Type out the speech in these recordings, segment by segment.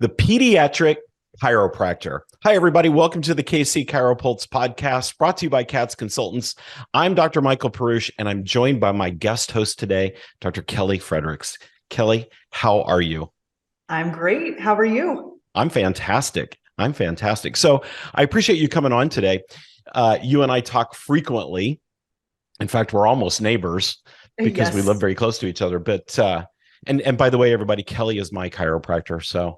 the Pediatric Chiropractor. Hi, everybody. Welcome to the KC CHIROpulse podcast, brought to you by CATS Consultants. I'm Dr. Michael Perusich, and I'm joined by my guest host today, Dr. Kelly Fredricks. Kelly, how are you? I'm great. How are you? I'm fantastic. So I appreciate you coming on today. You and I talk frequently. In fact, we're almost neighbors because we live very close to each other. But and by the way, everybody, Kelly is my chiropractor. So,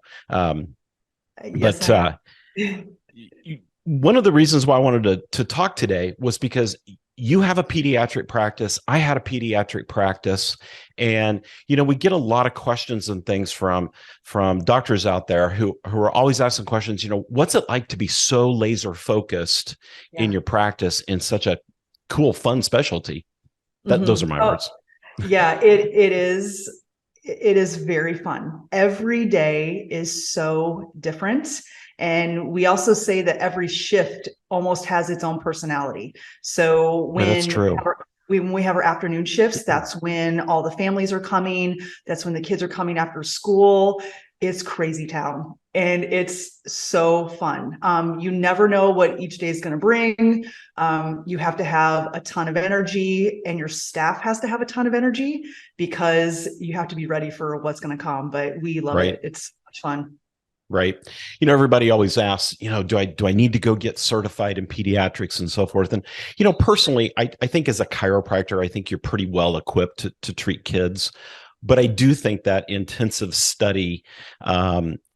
one of the reasons why I wanted to talk today was because you have a pediatric practice. I had a pediatric practice, and we get a lot of questions and things from doctors out there who are always asking questions. What's it like to be so laser focused in your practice in such a cool, fun specialty? Those are my words. Yeah, it is. It is very fun. Every day is so different. And we also say that every shift almost has its own personality. So that's true. When we have our afternoon shifts, that's when all the families are coming. That's when the kids are coming after school. It's crazy town. And it's so fun. You never know what each day is going to bring. You have to have a ton of energy, and your staff has to have a ton of energy because you have to be ready for what's going to come. But we love it. It's much fun. Right. Everybody always asks, do I need to go get certified in pediatrics and so forth? And, personally, I think as a chiropractor, I think you're pretty well equipped to treat kids. But I do think that intensive study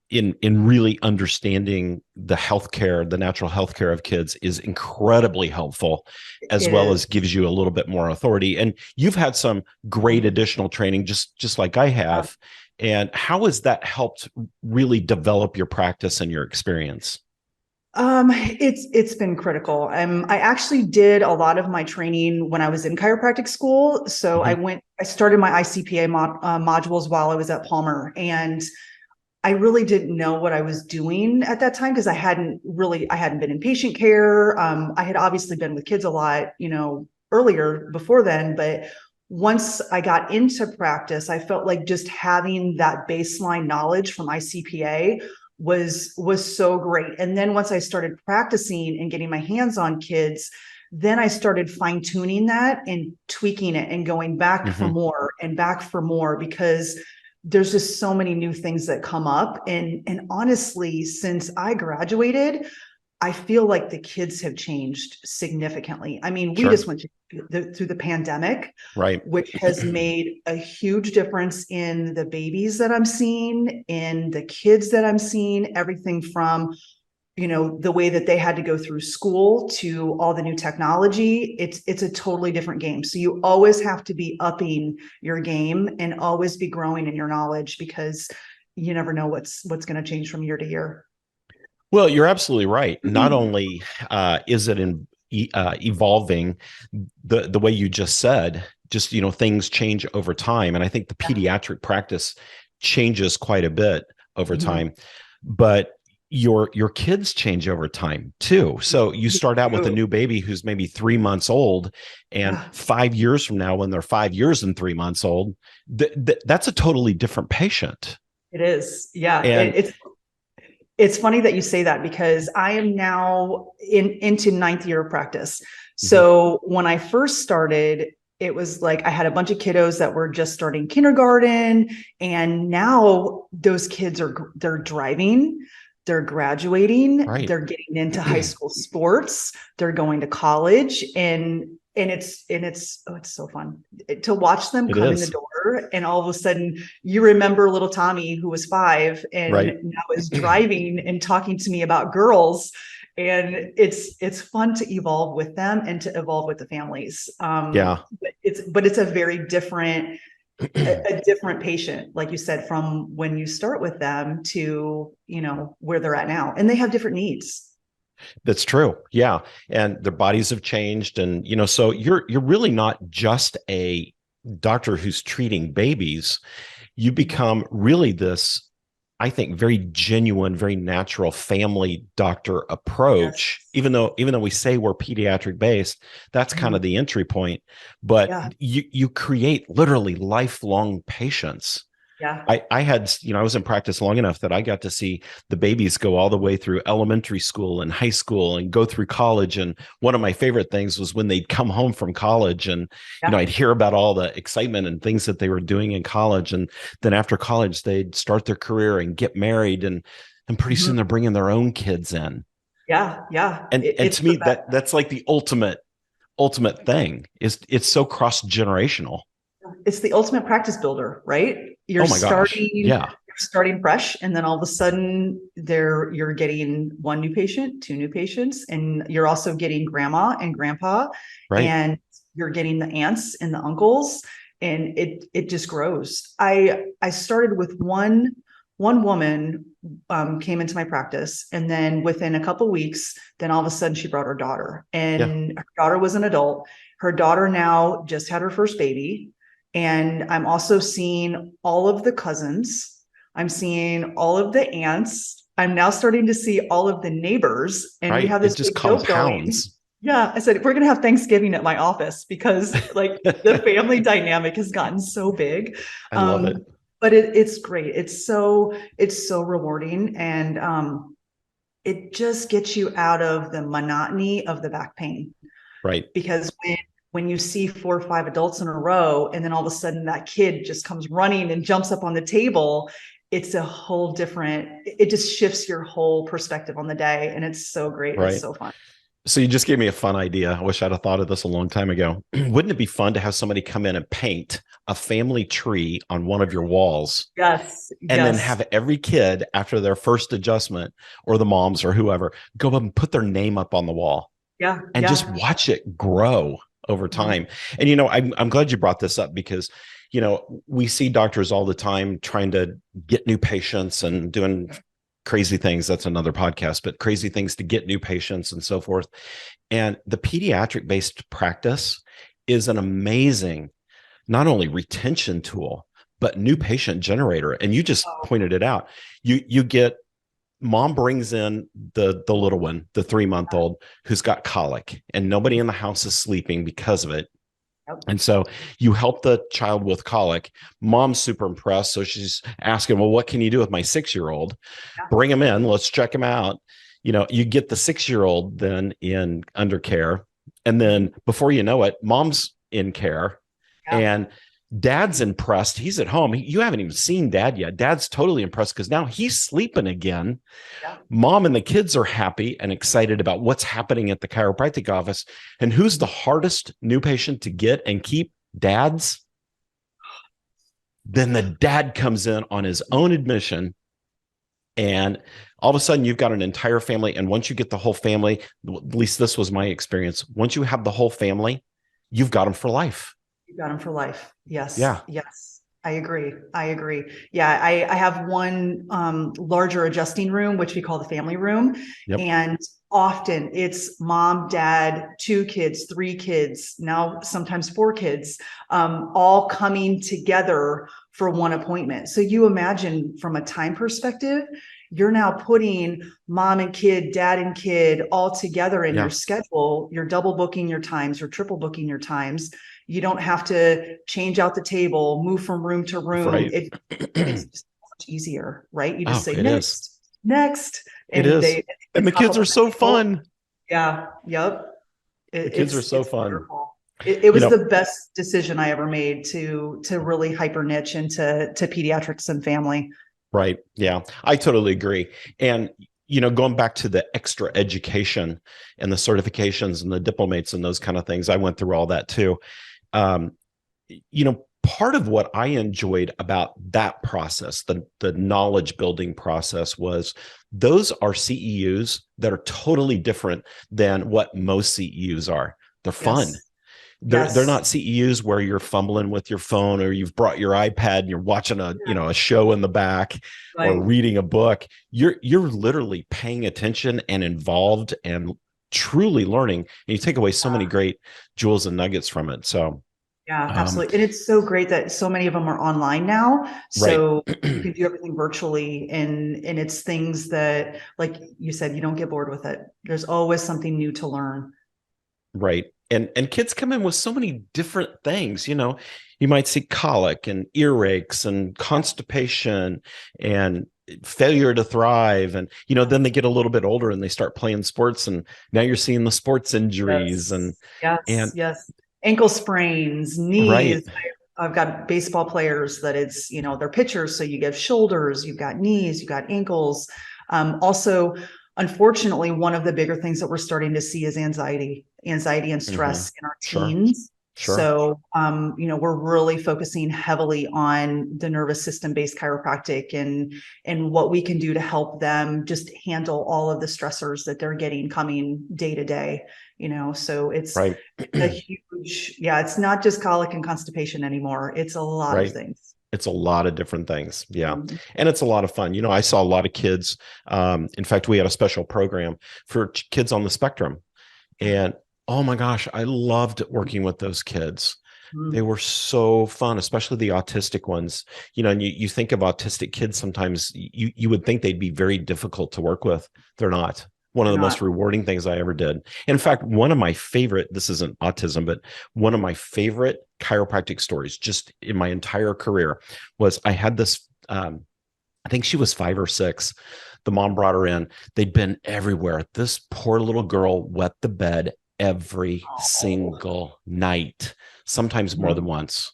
in really understanding the healthcare, the natural healthcare of kids is incredibly helpful, as well as gives you a little bit more authority. And you've had some great additional training, just like I have. And how has that helped really develop your practice and your experience? It's been critical. I actually did a lot of my training when I was in chiropractic school. So I started my ICPA modules while I was at Palmer, and I really didn't know what I was doing at that time because I hadn't been in patient care. I had obviously been with kids a lot, earlier before then, but once I got into practice, I felt like just having that baseline knowledge from ICPA was so great. And then once I started practicing and getting my hands on kids, then I started fine tuning that and tweaking it and going back for more and back for more, because there's just so many new things that come up. And honestly, since I graduated, I feel like the kids have changed significantly. I mean, we just went through the pandemic, which has made a huge difference in the babies that I'm seeing, in the kids that I'm seeing, everything from, the way that they had to go through school to all the new technology. It's a totally different game. So you always have to be upping your game and always be growing in your knowledge, because you never know what's going to change from year to year. Well, you're absolutely right. Not only is it evolving the way you just said, just, things change over time. And I think the pediatric practice changes quite a bit over time, but your kids change over time too. So you start out with a new baby who's maybe 3 months old, and 5 years from now, when they're 5 years and 3 months old, that's a totally different patient. It is. Yeah. And it's funny that you say that, because I am now into 9th year of practice. So when I first started, it was like I had a bunch of kiddos that were just starting kindergarten, and now those kids they're driving, they're graduating, they're getting into high school sports, they're going to college, and it's so fun to watch them come in the door, and all of a sudden you remember little Tommy, who was 5 and now is driving and talking to me about girls. And it's fun to evolve with them and to evolve with the families. But it's a very different patient, like you said, from when you start with them to where they're at now, and they have different needs. That's true. Yeah. And their bodies have changed. And, so you're really not just a doctor who's treating babies. You become really this, I think, very genuine, very natural family doctor approach. Even though we say we're pediatric based, that's kind of the entry point, but you create literally lifelong patients Yeah. I had, I was in practice long enough that I got to see the babies go all the way through elementary school and high school and go through college. And one of my favorite things was when they'd come home from college and, Yeah. I'd hear about all the excitement and things that they were doing in college. And then after college, they'd start their career and get married. And pretty soon they're bringing their own kids in. Yeah. Yeah. And It's to the me, best. that's like the ultimate thing is it's so cross-generational. It's the ultimate practice builder, right? Oh my gosh. Yeah. You're starting fresh, and then all of a sudden you're getting one new patient, two new patients, and you're also getting grandma and grandpa, Right. and you're getting the aunts and the uncles, and it just grows. I started with one woman, came into my practice, and then within a couple of weeks, then all of a sudden she brought her daughter, and her daughter was an adult. Her daughter now just had her first baby. And I'm also seeing all of the cousins. I'm seeing all of the aunts. I'm now starting to see all of the neighbors. And we Right. have It this just big joke going. compounds. Yeah. I said, we're going to have Thanksgiving at my office because like the family dynamic has gotten so big. I love it. But it's great. It's so rewarding. And it just gets you out of the monotony of the back pain. Right. Because when you see 4 or 5 adults in a row, and then all of a sudden that kid just comes running and jumps up on the table, it's a whole different, it just shifts your whole perspective on the day. And it's so great. Right. It's so fun. So you just gave me a fun idea. I wish I'd have thought of this a long time ago. Wouldn't it be fun to have somebody come in and paint a family tree on one of your walls? Yes. And then have every kid after their first adjustment, or the moms or whoever, go up and put their name up on the wall. Yeah. And just watch it grow over time. And, I'm glad you brought this up because, we see doctors all the time trying to get new patients and doing crazy things. That's another podcast, but crazy things to get new patients and so forth. And the pediatric based practice is an amazing, not only retention tool, but new patient generator. And you just pointed it out. You get, mom brings in the little one, the 3-month-old, who's got colic, and nobody in the house is sleeping because of it. Yep. And so you help the child with colic. Mom's super impressed. So she's asking, well, what can you do with my 6-year-old? Yeah. Bring him in. Let's check him out. You get the 6-year-old then in under care. And then before you know it, mom's in care. Yeah. And dad's impressed. He's at home. You haven't even seen dad yet. Dad's totally impressed because now he's sleeping again. Yeah. Mom and the kids are happy and excited about what's happening at the chiropractic office. And who's the hardest new patient to get and keep? Dad's. Then the dad comes in on his own admission. And all of a sudden you've got an entire family. And once you get the whole family, at least this was my experience. Once you have the whole family, you've got them for life. You got them for life. Yes. Yeah. Yes. I agree. Yeah. I have one larger adjusting room, which we call the family room. Yep. And often it's mom, dad, 2 kids, 3 kids, now sometimes 4 kids, all coming together for one appointment. So you imagine from a time perspective, you're now putting mom and kid, dad and kid all together in your schedule. You're double booking your times, you're triple booking your times. You don't have to change out the table, move from room to room. Right. It's just much easier, right? You just say next. And it is. And the kids are so fun. Yeah. Yep. The kids are so fun. Wonderful. It was the best decision I ever made to really hyper niche into pediatrics and family. Right. Yeah, I totally agree. And, going back to the extra education and the certifications and the diplomates and those kind of things, I went through all that too. Part of what I enjoyed about that process, the knowledge building process, was those are CEUs that are totally different than what most CEUs are. They're fun. They're not CEUs where you're fumbling with your phone or you've brought your iPad and you're watching a show in the back or reading a book. You're literally paying attention and involved and truly learning. And you take away so many great jewels and nuggets from it. So yeah, absolutely. And it's so great that so many of them are online now. So you can do everything virtually, and it's things that, like you said, you don't get bored with it. There's always something new to learn. Right. And kids come in with so many different things. You might see colic and earaches and constipation and failure to thrive. And, then they get a little bit older and they start playing sports. And now you're seeing the sports injuries Yes. and Yes. Ankle sprains, right. knees. I've got baseball players that it's, they're pitchers. So you get shoulders, you've got knees, you've got ankles. Also, unfortunately, one of the bigger things that we're starting to see is anxiety and stress in our Sure. teens. Sure. So, we're really focusing heavily on the nervous system based chiropractic and what we can do to help them just handle all of the stressors that they're getting coming day to day. So it's Right. a huge, it's not just colic and constipation anymore. It's a lot of Right. things. It's a lot of different things. Yeah. Mm-hmm. And it's a lot of fun. I saw a lot of kids. In fact, we had a special program for kids on the spectrum. And oh my gosh, I loved working with those kids. They were so fun, especially the autistic ones. And you think of autistic kids, sometimes you would think they'd be very difficult to work with. They're not. One of the most rewarding things I ever did. And in fact, one of my favorite, this isn't autism, but one of my favorite chiropractic stories just in my entire career was I had this, I think she was 5 or 6. The mom brought her in. They'd been everywhere. This poor little girl wet the bed every single night, sometimes more than once.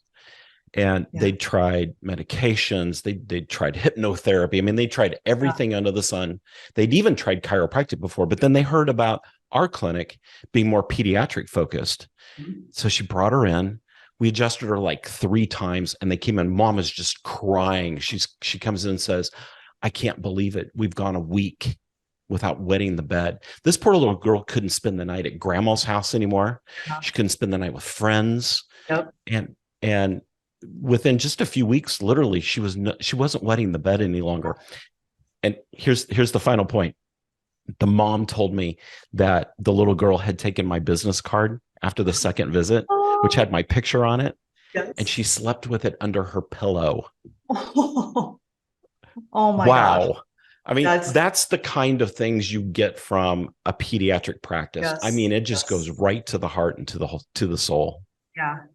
And they'd tried medications. They'd tried hypnotherapy. I mean, they tried everything under the sun. They'd even tried chiropractic before, but then they heard about our clinic being more pediatric focused. So she brought her in. We adjusted her like 3 times and they came in. Mom is just crying. She comes in and says, I can't believe it. We've gone a week without wetting the bed. This poor little girl couldn't spend the night at grandma's house anymore. She couldn't spend the night with friends. And within just a few weeks, literally, she wasn't wetting the bed any longer. And here's the final point. The mom told me that the little girl had taken my business card after the second visit, which had my picture on it. And she slept with it under her pillow. Oh my wow. gosh. I mean, that's the kind of things you get from a pediatric practice. I mean, it just goes right to the heart and to the soul.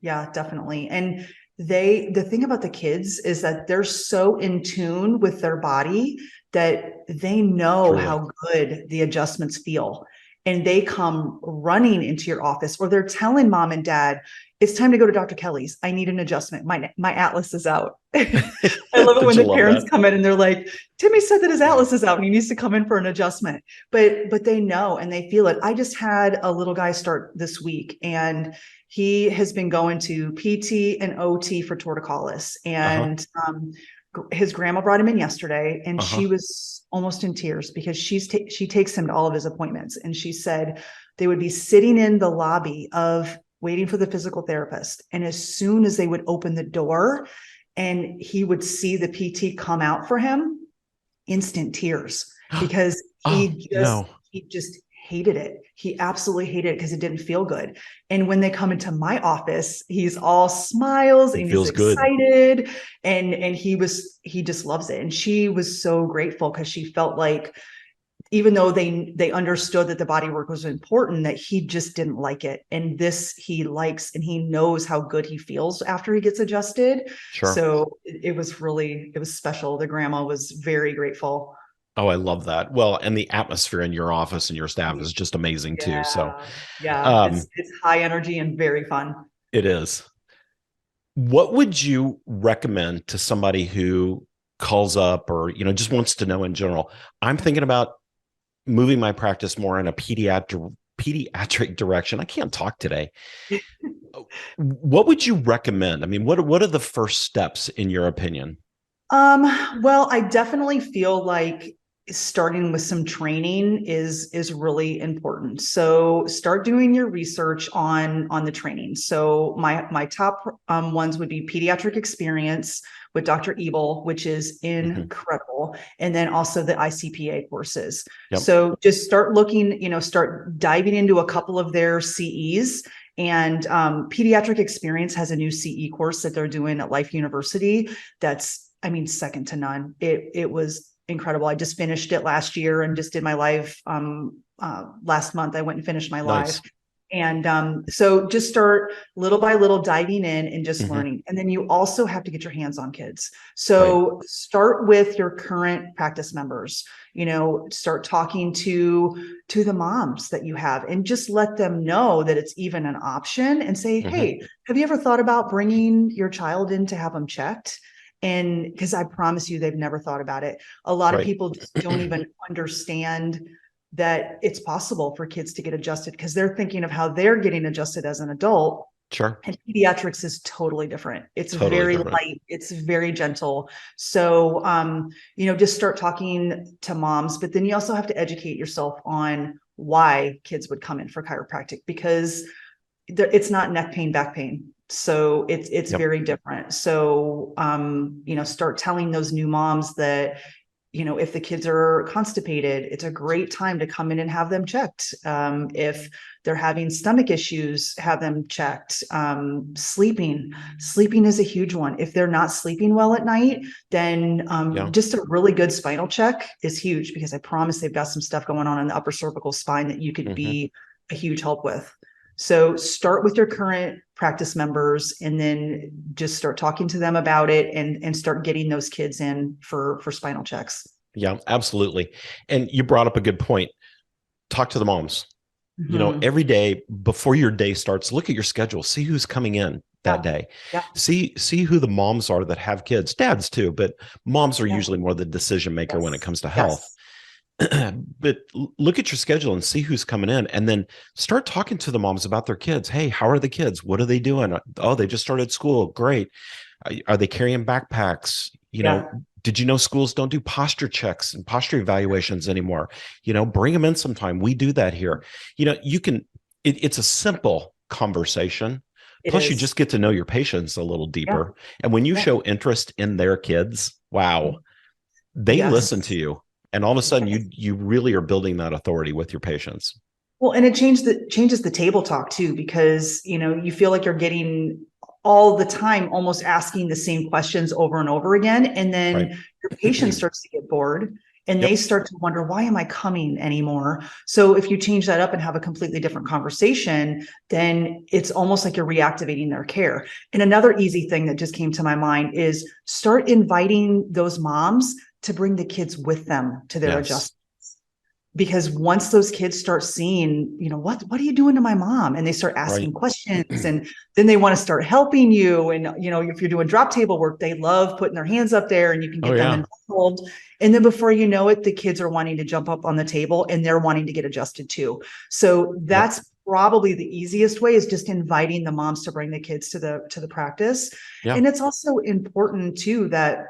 Yeah, definitely. And the thing about the kids is that they're so in tune with their body that they know how good the adjustments feel. And they come running into your office, or they're telling mom and dad, it's time to go to Dr. Kelly's. I need an adjustment. My atlas is out. I love it when the parents come in and they're like, Timmy said that his atlas is out and he needs to come in for an adjustment. But they know and they feel it. I just had a little guy start this week and he has been going to PT and OT for torticollis. And his grandma brought him in yesterday and she was almost in tears because she takes him to all of his appointments. And she said they would be sitting in the lobby of waiting for the physical therapist. And as soon as they would open the door and he would see the PT come out for him, instant tears because he just hated it. He absolutely hated it because it didn't feel good. And when they come into my office, he's all smiles and he's excited good. And he just loves it. And she was so grateful because she felt like, even though they understood that the body work was important, that he just didn't like it. And this he likes, and he knows how good he feels after he gets adjusted. So it was special. The grandma was very grateful. Oh, I love that. Well, and the atmosphere in your office and your staff is just amazing too. So it's high energy and very fun. It is. What would you recommend to somebody who calls up or, just wants to know in general? I'm thinking about moving my practice more in a pediatric direction. I can't talk today. What would you recommend? I mean, what are the first steps in your opinion? Well, I definitely feel like starting with some training is really important. So start doing your research on the training. So my top ones would be Pediatric Experience with Dr. Ebel, which is incredible. And then also the ICPA courses. So just start looking, start diving into a couple of their CEs. And Pediatric Experience has a new CE course that they're doing at Life University. That's, second to none. It was incredible. I just finished it last year and just did my live last month. I went and finished my live. And so just start little by little diving in and just learning. And then you also have to get your hands on kids. So start with your current practice members, start talking to the moms that you have and just let them know that it's even an option and say, hey, have you ever thought about bringing your child in to have them checked? And because I promise you, they've never thought about it. A lot of people just don't even understand that it's possible for kids to get adjusted because they're thinking of how they're getting adjusted as an adult. Sure. And pediatrics is totally different. It's Totally very different. light. It's very gentle. So, just start talking to moms, but then you also have to educate yourself on why kids would come in for chiropractic because it's not neck pain, back pain. So it's very different. So, start telling those new moms that, if the kids are constipated, it's a great time to come in and have them checked. If they're having stomach issues, have them checked. Sleeping is a huge one. If they're not sleeping well at night, then just a really good spinal check is huge because I promise they've got some stuff going on in the upper cervical spine that you could be a huge help with. So start with your current practice members and then just start talking to them about it and start getting those kids in for spinal checks. Yeah, absolutely. And you brought up a good point. Talk to the moms. Every day before your day starts, look at your schedule, see who's coming in that day. Yeah. See who the moms are that have kids, dads too, but moms are usually more the decision maker when it comes to health. But look at your schedule and see who's coming in and then start talking to the moms about their kids. Hey, how are the kids? What are they doing? Oh, they just started school. Great. Are they carrying backpacks? Did you know schools don't do posture checks and posture evaluations anymore? Bring them in sometime. We do that here. It's a simple conversation. Plus you just get to know your patients a little deeper. And when you show interest in their kids, wow, they listen to you. And all of a sudden you really are building that authority with your patients. Well, and it changes the table talk too, because, you feel like you're getting all the time, almost asking the same questions over and over again. And then your patient starts to get bored and they start to wonder, why am I coming anymore? So if you change that up and have a completely different conversation, then it's almost like you're reactivating their care. And another easy thing that just came to my mind is start inviting those moms to bring the kids with them to their adjustments. Because once those kids start seeing, what are you doing to my mom? And they start asking questions and then they want to start helping you. And, if you're doing drop table work, they love putting their hands up there and you can get them involved. And then before you know it, the kids are wanting to jump up on the table and they're wanting to get adjusted too. So that's probably the easiest way is just inviting the moms to bring the kids to the practice. And it's also important too, that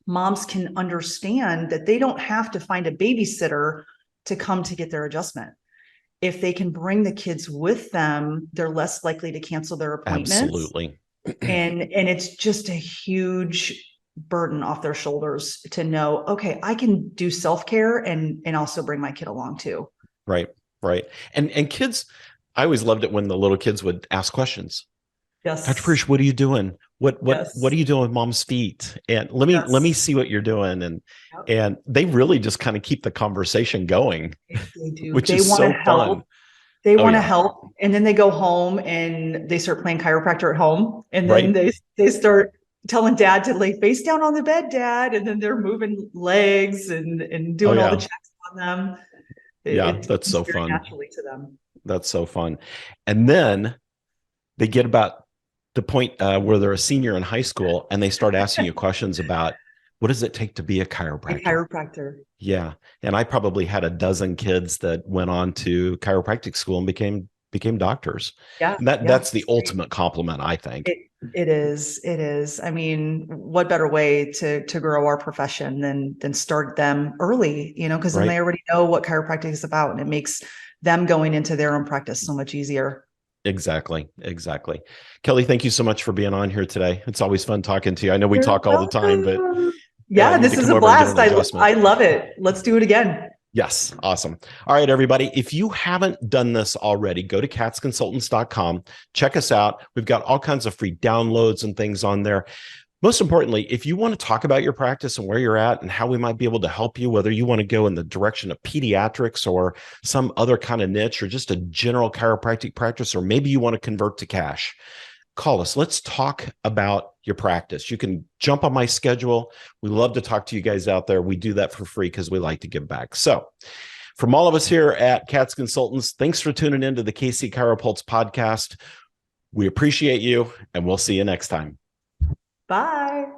moms can understand that they don't have to find a babysitter to come to get their adjustment. If they can bring the kids with them, they're less likely to cancel their appointments. Absolutely. And it's just a huge burden off their shoulders to know, okay, I can do self-care and also bring my kid along too. Right. And kids, I always loved it when the little kids would ask questions. Yes. Dr. Perusich, what are you doing? What are you doing with mom's feet? And let me see what you're doing. And they really just kind of keep the conversation going, they do. Which is so fun. They want to help. And then they go home and they start playing chiropractor at home. And then they start telling dad to lay face down on the bed, dad. And then they're moving legs and doing all the checks on them. That's so fun. Naturally to them. That's so fun. And then they get about the point where they're a senior in high school and they start asking you questions about what does it take to be a chiropractor? A chiropractor. Yeah. And I probably had a dozen kids that went on to chiropractic school and became doctors. Yeah. And that's the ultimate compliment, I think. It is. I mean, what better way to grow our profession than start them early, because then they already know what chiropractic is about and it makes them going into their own practice so much easier. Exactly. Kelly, thank you so much for being on here today. It's always fun talking to you. I know we talk all the time, but this is a blast. I love it. Let's do it again. Yes. Awesome. All right, everybody. If you haven't done this already, go to katzconsultants.com. Check us out. We've got all kinds of free downloads and things on there. Most importantly, if you want to talk about your practice and where you're at and how we might be able to help you, whether you want to go in the direction of pediatrics or some other kind of niche or just a general chiropractic practice, or maybe you want to convert to cash, call us. Let's talk about your practice. You can jump on my schedule. We love to talk to you guys out there. We do that for free because we like to give back. So from all of us here at Katz Consultants, thanks for tuning into the KC CHIROpulse podcast. We appreciate you, and we'll see you next time. Bye.